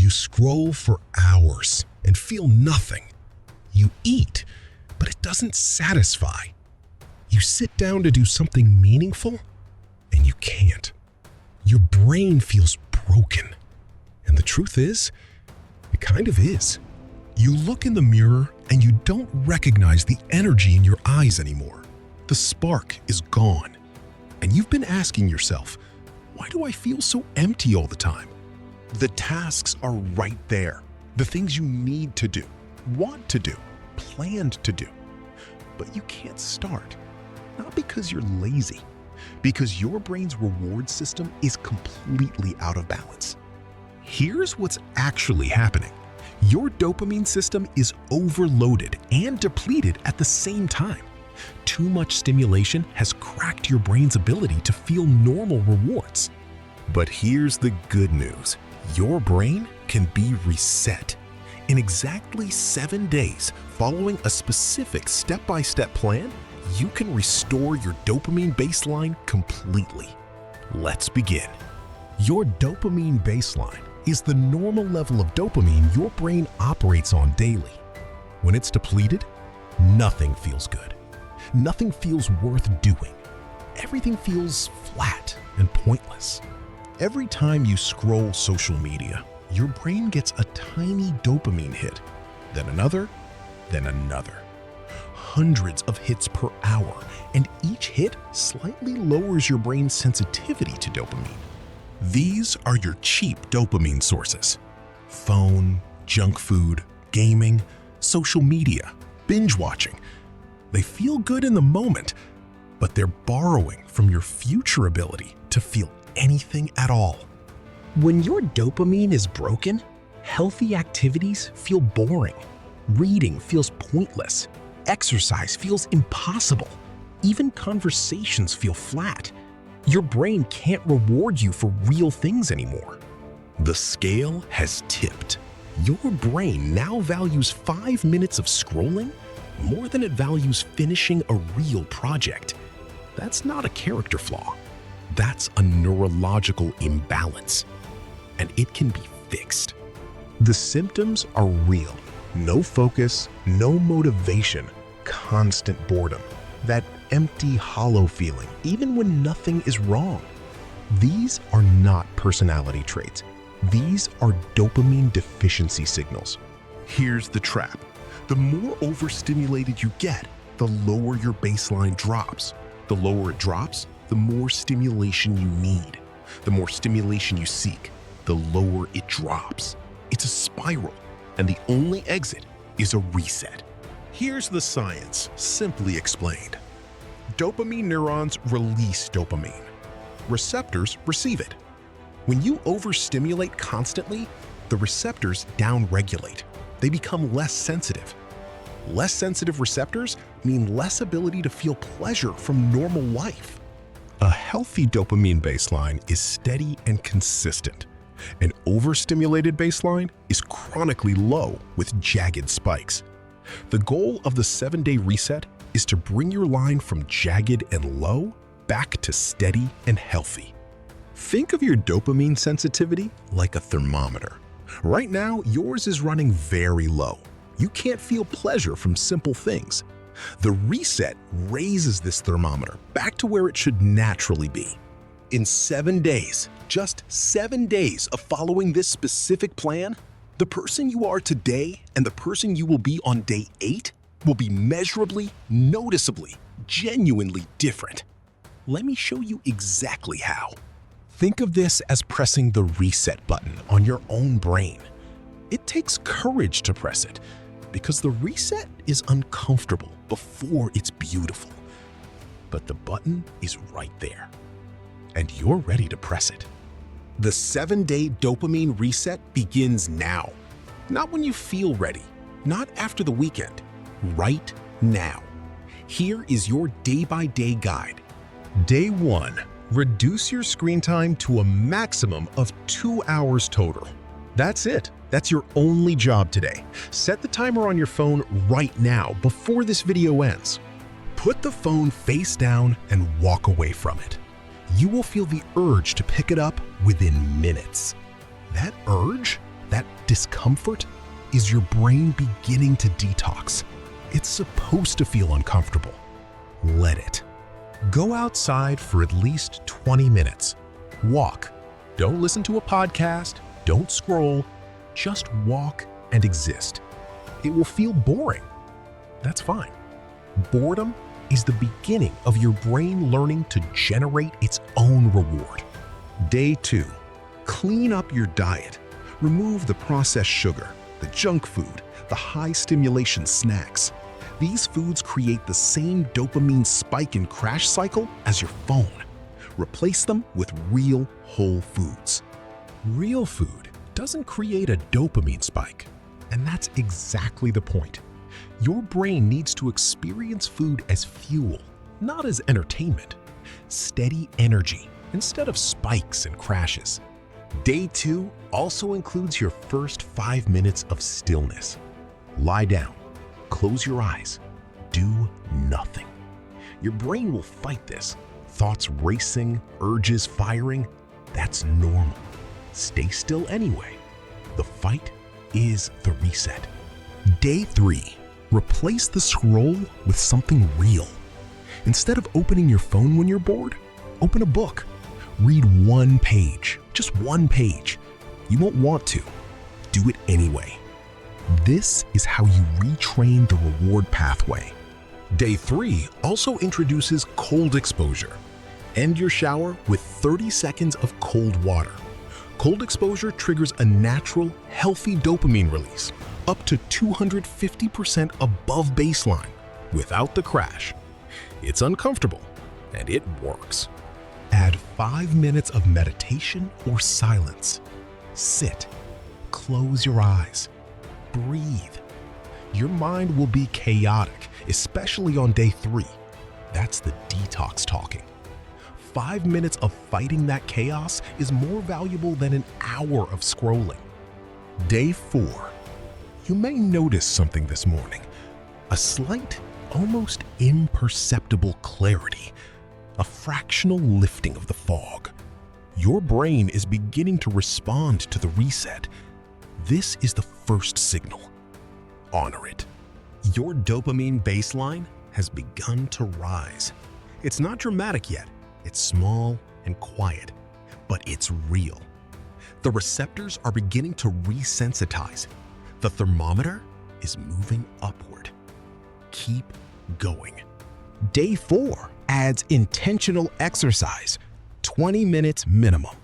You scroll for hours and feel nothing. You eat, but it doesn't satisfy. You sit down to do something meaningful, and you can't. Your brain feels broken. And the truth is, it kind of is. You look in the mirror and you don't recognize the energy in your eyes anymore. The spark is gone. And you've been asking yourself, why do I feel so empty all the time? The tasks are right there. The things you need to do, want to do, planned to do. But you can't start. Not because you're lazy, because your brain's reward system is completely out of balance. Here's what's actually happening. Your dopamine system is overloaded and depleted at the same time. Too much stimulation has cracked your brain's ability to feel normal rewards. But here's the good news. Your brain can be reset. In exactly 7 days, following a specific step-by-step plan, you can restore your dopamine baseline completely. Let's begin. Your dopamine baseline is the normal level of dopamine your brain operates on daily. When it's depleted, nothing feels good. Nothing feels worth doing. Everything feels flat and pointless. Every time you scroll social media, your brain gets a tiny dopamine hit, then another, then another. Hundreds of hits per hour, and each hit slightly lowers your brain's sensitivity to dopamine. These are your cheap dopamine sources: phone, junk food, gaming, social media, binge watching. They feel good in the moment, but they're borrowing from your future ability to feel anything at all. When your dopamine is broken, healthy activities feel boring. Reading feels pointless. Exercise feels impossible. Even conversations feel flat. Your brain can't reward you for real things anymore. The scale has tipped. Your brain now values 5 minutes of scrolling more than it values finishing a real project. That's not a character flaw. That's a neurological imbalance, and it can be fixed. The symptoms are real. No focus, no motivation, constant boredom, that empty, hollow feeling, even when nothing is wrong. These are not personality traits. These are dopamine deficiency signals. Here's the trap. The more overstimulated you get, the lower your baseline drops. The lower it drops, the more stimulation you need. The more stimulation you seek, the lower it drops. It's a spiral, and the only exit is a reset. Here's the science, simply explained. Dopamine neurons release dopamine. Receptors receive it. When you overstimulate constantly, the receptors downregulate. They become less sensitive. Less sensitive receptors mean less ability to feel pleasure from normal life. A healthy dopamine baseline is steady and consistent. An overstimulated baseline is chronically low with jagged spikes. The goal of the 7-day reset is to bring your line from jagged and low back to steady and healthy. Think of your dopamine sensitivity like a thermometer. Right now, yours is running very low. You can't feel pleasure from simple things. The reset raises this thermometer back to where it should naturally be. In 7 days, just 7 days of following this specific plan, the person you are today and the person you will be on day 8 will be measurably, noticeably, genuinely different. Let me show you exactly how. Think of this as pressing the reset button on your own brain. It takes courage to press it because the reset is uncomfortable before it's beautiful. But the button is right there, and you're ready to press it. The 7-day dopamine reset begins now. Not when you feel ready, not after the weekend, right now. Here is your day-by-day guide. Day 1. Reduce your screen time to a maximum of 2 hours total. That's it. That's your only job today. Set the timer on your phone right now before this video ends. Put the phone face down and walk away from it. You will feel the urge to pick it up within minutes. That urge, that Discomfort is your brain beginning to detox. It's supposed to feel uncomfortable. Let it. Go outside for at least 20 minutes. Walk. Don't listen to a podcast. Don't scroll. Just walk and exist. It will feel boring. That's fine. Boredom is the beginning of your brain learning to generate its own reward. Day 2. Clean up your diet. Remove the processed sugar, the junk food, the high-stimulation snacks. These foods create the same dopamine spike and crash cycle as your phone. Replace them with real whole foods. Real food doesn't create a dopamine spike, and that's exactly the point. Your brain needs to experience food as fuel, not as entertainment. Steady energy instead of spikes and crashes. Day 2 also includes your first 5 minutes of stillness. Lie down, close your eyes, do nothing. Your brain will fight this. Thoughts racing, urges firing, that's normal. Stay still anyway. The fight is the reset. Day 3. Replace the scroll with something real. Instead of opening your phone when you're bored, open a book. Read one page, just one page. You won't want to. Do it anyway. This is how you retrain the reward pathway. Day 3 also introduces cold exposure. End your shower with 30 seconds of cold water. Cold exposure triggers a natural, healthy dopamine release, up to 250% above baseline, without the crash. It's uncomfortable, and it works. Add 5 minutes of meditation or silence. Sit, close your eyes, breathe. Your mind will be chaotic, especially on day 3. That's the detox talking. 5 minutes of fighting that chaos is more valuable than an hour of scrolling. Day 4. You may notice something this morning. A slight, almost imperceptible clarity. A fractional lifting of the fog. Your brain is beginning to respond to the reset. This is the first signal. Honor it. Your dopamine baseline has begun to rise. It's not dramatic yet. It's small and quiet, but it's real. The receptors are beginning to resensitize. The thermometer is moving upward. Keep going. Day 4 adds intentional exercise, 20 minutes minimum.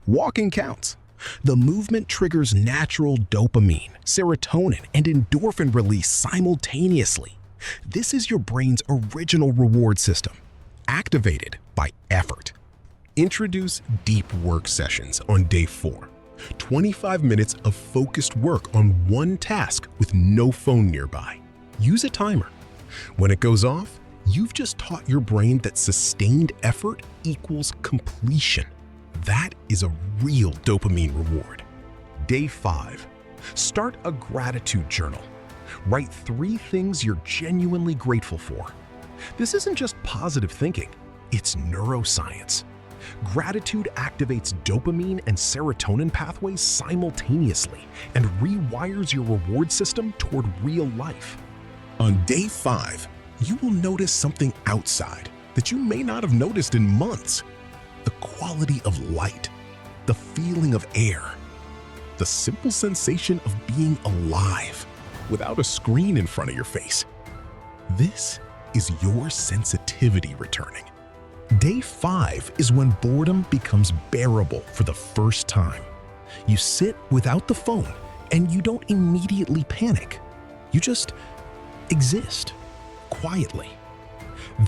Walking counts. The movement triggers natural dopamine, serotonin, and endorphin release simultaneously. This is your brain's original reward system, activated by effort. Introduce deep work sessions on day 4. 25 minutes of focused work on one task with no phone nearby. Use a timer. When it goes off, you've just taught your brain that sustained effort equals completion. That is a real dopamine reward. Day 5. Start a gratitude journal. Write 3 things you're genuinely grateful for. This isn't just positive thinking, it's neuroscience. Gratitude activates dopamine and serotonin pathways simultaneously and rewires your reward system toward real life. On day 5, you will notice something outside that you may not have noticed in months. The quality of light, the feeling of air, the simple sensation of being alive without a screen in front of your face. This is your sensitivity returning. Day 5 is when boredom becomes bearable for the first time. You sit without the phone and you don't immediately panic. You just exist quietly.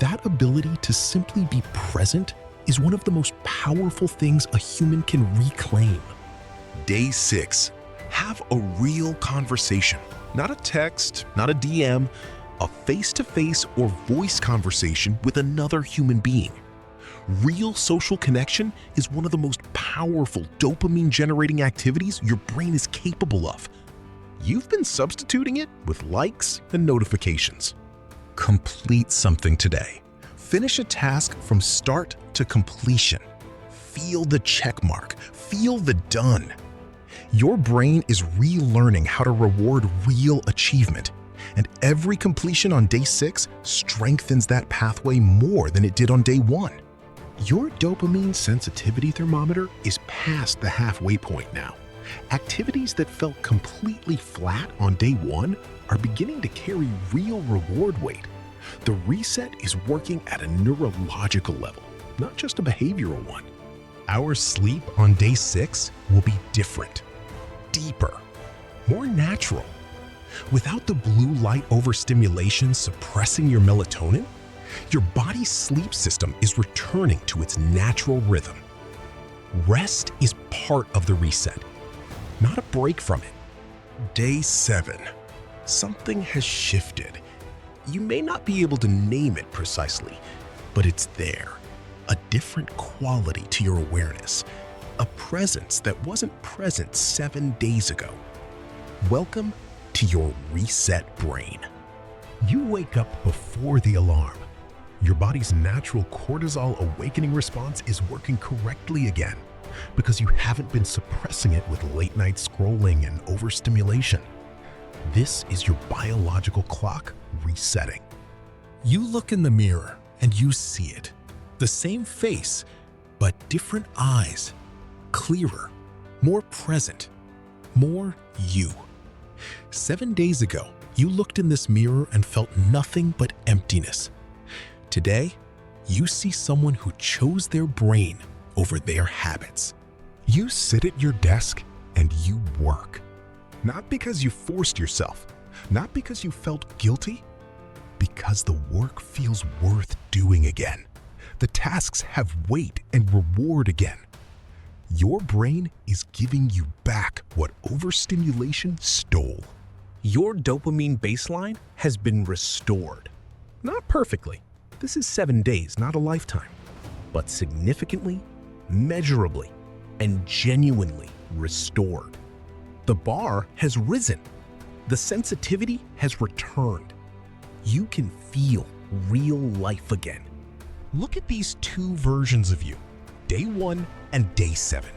That ability to simply be present is one of the most powerful things a human can reclaim. Day 6. Have a real conversation. Not a text, not a DM, a face-to-face or voice conversation with another human being. Real social connection is one of the most powerful dopamine-generating activities your brain is capable of. You've been substituting it with likes and notifications. Complete something today. Finish a task from start to completion. Feel the check mark. Feel the done. Your brain is relearning how to reward real achievement, and every completion on day 6 strengthens that pathway more than it did on day 1. Your dopamine sensitivity thermometer is past the halfway point now. Activities that felt completely flat on day 1 are beginning to carry real reward weight. The reset is working at a neurological level, not just a behavioral one. Our sleep on day 6 will be different, deeper, more natural. Without the blue light overstimulation suppressing your melatonin, your body's sleep system is returning to its natural rhythm. Rest is part of the reset, not a break from it. Day 7. Something has shifted. You may not be able to name it precisely, but it's there. A different quality to your awareness. A presence that wasn't present 7 days ago. Welcome to your reset brain. You wake up before the alarm. Your body's natural cortisol awakening response is working correctly again because you haven't been suppressing it with late-night scrolling and overstimulation. This is your biological clock resetting. You look in the mirror and you see it. The same face, but different eyes. Clearer, more present, more you. 7 days ago, you looked in this mirror and felt nothing but emptiness. Today, you see someone who chose their brain over their habits. You sit at your desk and you work. Not because you forced yourself, not because you felt guilty, because the work feels worth doing again. The tasks have weight and reward again. Your brain is giving you back what overstimulation stole. Your dopamine baseline has been restored. Not perfectly. This is 7 days, not a lifetime. But significantly, measurably, and genuinely restored. The bar has risen. The sensitivity has returned. You can feel real life again. Look at these 2 versions of you, day 1 and day 7.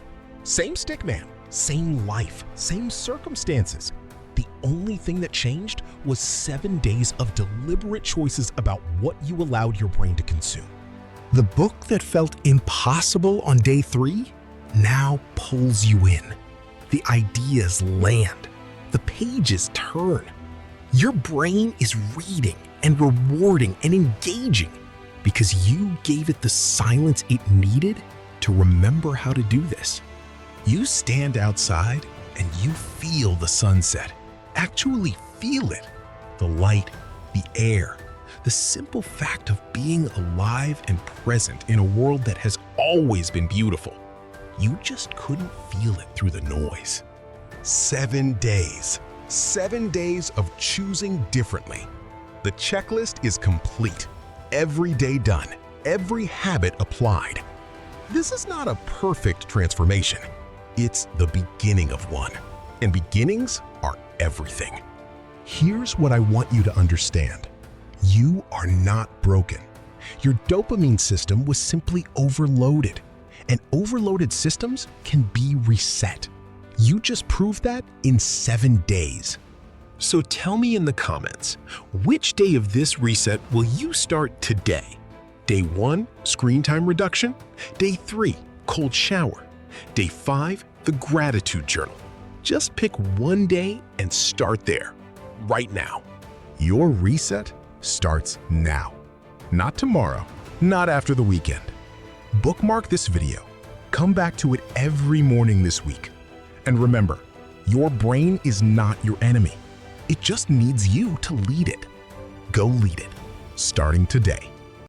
Same stick man, same life, same circumstances. The only thing that changed was 7 days of deliberate choices about what you allowed your brain to consume. The book that felt impossible on day 3 now pulls you in. The ideas land. The pages turn. Your brain is reading and rewarding and engaging because you gave it the silence it needed to remember how to do this. You stand outside and you feel the sunset. Actually feel it. The light, the air, the simple fact of being alive and present in a world that has always been beautiful. You just couldn't feel it through the noise. 7 days. 7 days of choosing differently. The checklist is complete. Every day done. Every habit applied. This is not a perfect transformation. It's the beginning of one. And beginnings are everything. Here's what I want you to understand. You are not broken. Your dopamine system was simply overloaded. And overloaded systems can be reset. You just proved that in 7 days. So tell me in the comments, which day of this reset will you start today? Day 1, screen time reduction. Day 3, cold shower. Day 5, the gratitude journal. Just pick one day and start there, right now. Your reset starts now. Not tomorrow, not after the weekend. Bookmark this video. Come back to it every morning this week. And remember, your brain is not your enemy. It just needs you to lead it. Go lead it, starting today.